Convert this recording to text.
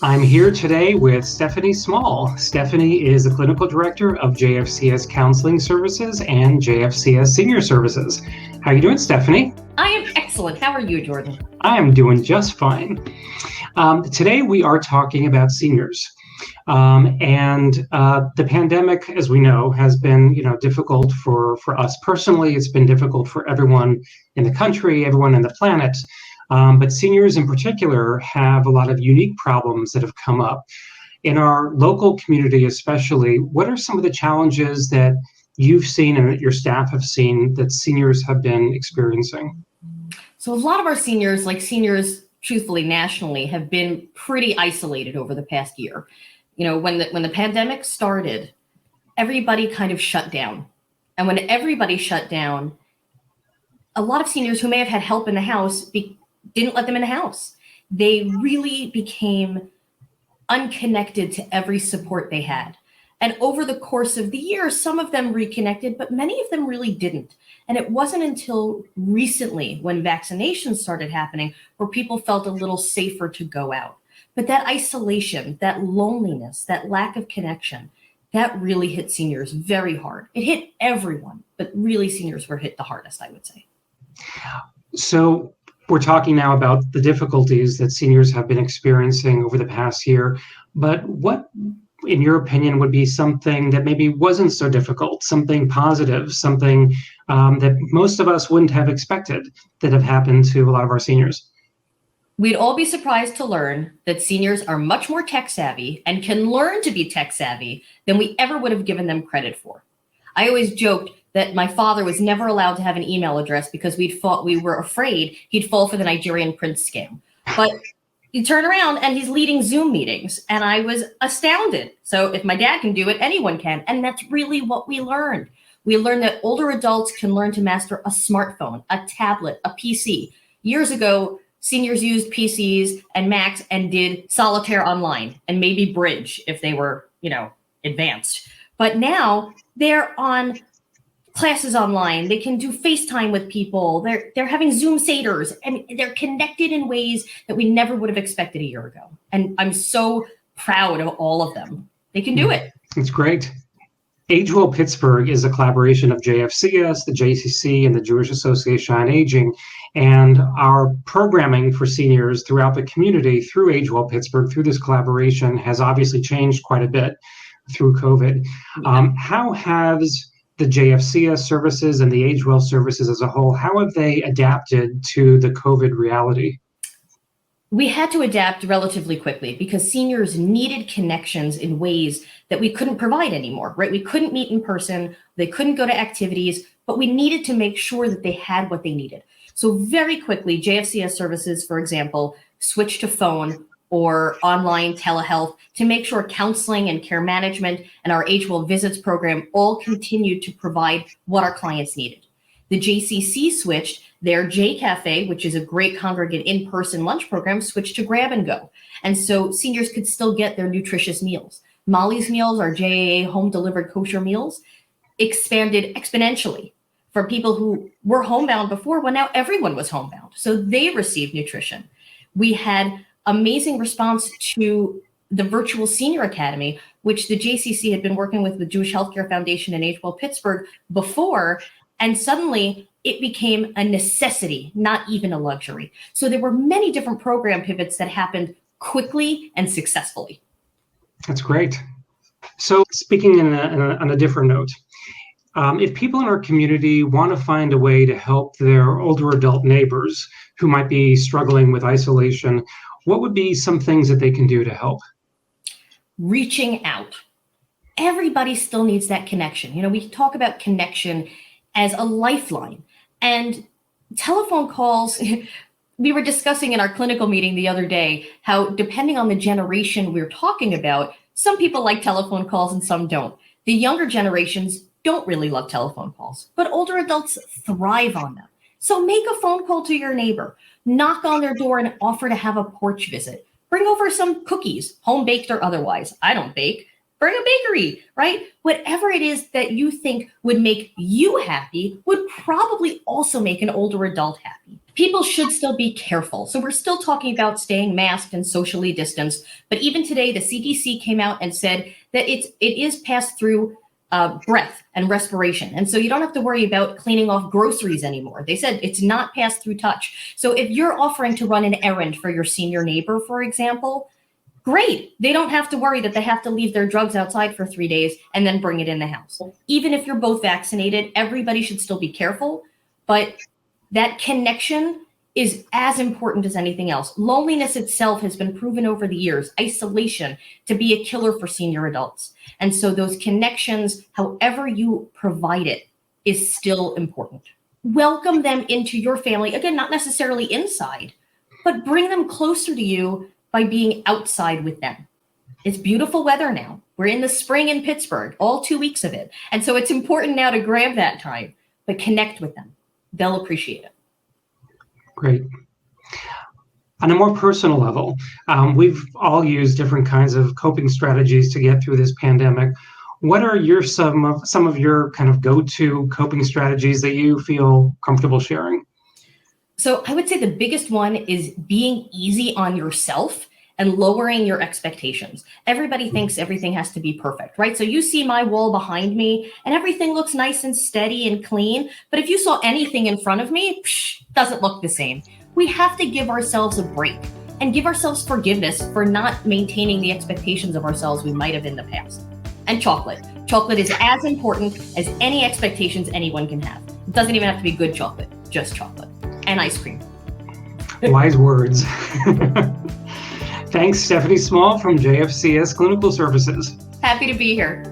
I'm here today with Stefanie Small. Stefanie is the Clinical Director of JFCS Counseling Services and JFCS Senior Services. How are you doing, Stefanie? I am excellent. How are you, Jordan? I am doing just fine. Today we are talking about seniors. The pandemic, as we know, has been difficult for us personally. It's been difficult for everyone in the country, everyone on the planet. But seniors in particular have a lot of unique problems that have come up. In our local community especially, what are some of the challenges that you've seen and that your staff have seen that seniors have been experiencing? So a lot of our seniors, like seniors, truthfully, nationally, have been pretty isolated over the past year. You know, when the pandemic started, everybody kind of shut down. And when everybody shut down, a lot of seniors who may have had help in the house didn't let them in the house. They really became unconnected to every support they had. And over the course of the year, some of them reconnected, but many of them really didn't. And it wasn't until recently, when vaccinations started happening, where people felt a little safer to go out. But that isolation, that loneliness, that lack of connection, that really hit seniors very hard. It hit everyone, but really seniors were hit the hardest, I would say. So we're talking now about the difficulties that seniors have been experiencing over the past year, but what, in your opinion, would be something that maybe wasn't so difficult, something positive, something that most of us wouldn't have expected that have happened to a lot of our seniors? We'd all be surprised to learn that seniors are much more tech savvy and can learn to be tech savvy than we ever would have given them credit for. I always joked that my father was never allowed to have an email address because we were afraid he'd fall for the Nigerian prince scam. But you turn around and he's leading Zoom meetings, and I was astounded. So if my dad can do it, anyone can. And that's really what we learned. We learned that older adults can learn to master a smartphone, a tablet, a PC. Years ago, seniors used PCs and Macs and did solitaire online and maybe bridge if they were, advanced. But now they're on classes online. They can do FaceTime with people. They're having Zoom Seders, and they're connected in ways that we never would have expected a year ago. And I'm so proud of all of them. They can do it. It's great. AgeWell Pittsburgh is a collaboration of JFCS, the JCC, and the Jewish Association on Aging. And our programming for seniors throughout the community through AgeWell Pittsburgh, through this collaboration, has obviously changed quite a bit through COVID. How has the JFCS services and the AgeWell services as a whole, how have they adapted to the COVID reality? We had to adapt relatively quickly because seniors needed connections in ways that we couldn't provide anymore, right? We couldn't meet in person, they couldn't go to activities, but we needed to make sure that they had what they needed. So very quickly, JFCS services, for example, switched to phone or online telehealth to make sure counseling and care management and our AgeWell Visits program all continued to provide what our clients needed. The JCC switched their J Cafe, which is a great congregate in-person lunch program, switched to Grab and Go. And so seniors could still get their nutritious meals. Molly's Meals, our JAA home-delivered kosher meals, expanded exponentially for people who were homebound before. Well, now everyone was homebound, so they received nutrition. We had amazing response to the virtual senior academy, which the JCC had been working with the Jewish Healthcare Foundation and AgeWell Pittsburgh before, and suddenly it became a necessity, not even a luxury. So there were many different program pivots that happened quickly and successfully. That's great. So speaking on a different note, if people in our community want to find a way to help their older adult neighbors who might be struggling with isolation, what would be some things that they can do to help? Reaching out. Everybody still needs that connection. We talk about connection as a lifeline, and telephone calls. We were discussing in our clinical meeting the other day how, depending on the generation we're talking about, some people like telephone calls and some don't. The younger generations don't really love telephone calls, but older adults thrive on them. So make a phone call to your neighbor, knock on their door and offer to have a porch visit. Bring over some cookies, home baked or otherwise. I don't bake. Bring a bakery, right? Whatever it is that you think would make you happy would probably also make an older adult happy. People should still be careful. So we're still talking about staying masked and socially distanced. But even today, the CDC came out and said that it is passed through breath and respiration. And so you don't have to worry about cleaning off groceries anymore. They said it's not passed through touch. So if you're offering to run an errand for your senior neighbor, for example, great. They don't have to worry that they have to leave their drugs outside for 3 days and then bring it in the house. Even if you're both vaccinated, everybody should still be careful. But that connection is as important as anything else. Loneliness itself has been proven over the years, isolation, to be a killer for senior adults. And so those connections, however you provide it, is still important. Welcome them into your family. Again, not necessarily inside, but bring them closer to you by being outside with them. It's beautiful weather now. We're in the spring in Pittsburgh, all 2 weeks of it. And so it's important now to grab that time, but connect with them. They'll appreciate it. Great. On a more personal level, we've all used different kinds of coping strategies to get through this pandemic. What are some of your kind of go-to coping strategies that you feel comfortable sharing? So I would say the biggest one is being easy on yourself and lowering your expectations. Everybody thinks everything has to be perfect, right? So you see my wall behind me and everything looks nice and steady and clean. But if you saw anything in front of me, doesn't look the same. We have to give ourselves a break and give ourselves forgiveness for not maintaining the expectations of ourselves we might have in the past. And chocolate. Chocolate is as important as any expectations anyone can have. It doesn't even have to be good chocolate, just chocolate. And ice cream. Wise words. Thanks, Stefanie Small from JFCS Clinical Services. Happy to be here.